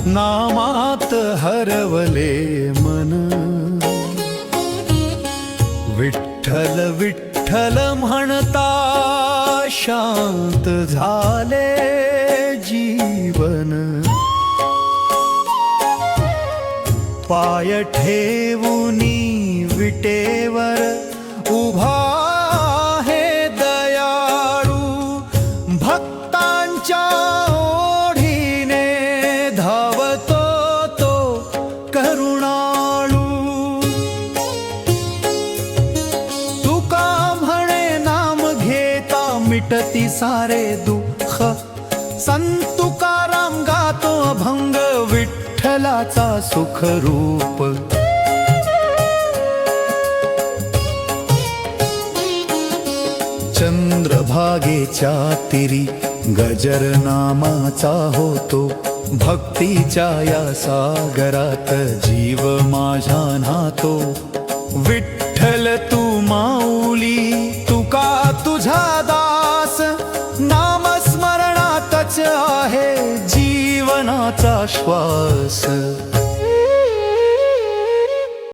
नामात हरवले मन। विठ्ठल विठ्ठल म्हणता शांत झाले जीवन। पाय ठेवूनी विटेवर उभा आहे दयाळू, भक्तांच्या ओढीने धावतो तो करुणाळू। तुका म्हणे नाम घेता मिटती सारे दुःख, संत तुकाराम गातो अभंग विठ्ठलाचा सुखरूप। चंद्रभागेच्या तीरी गजर नामाचा होतो, भक्तीच्या या सागरात जीव माझा न्हातो। विठ्ठल तू माऊली तुका तुझा दास, नामस्मरणातच आहे जीवनाचा श्वास।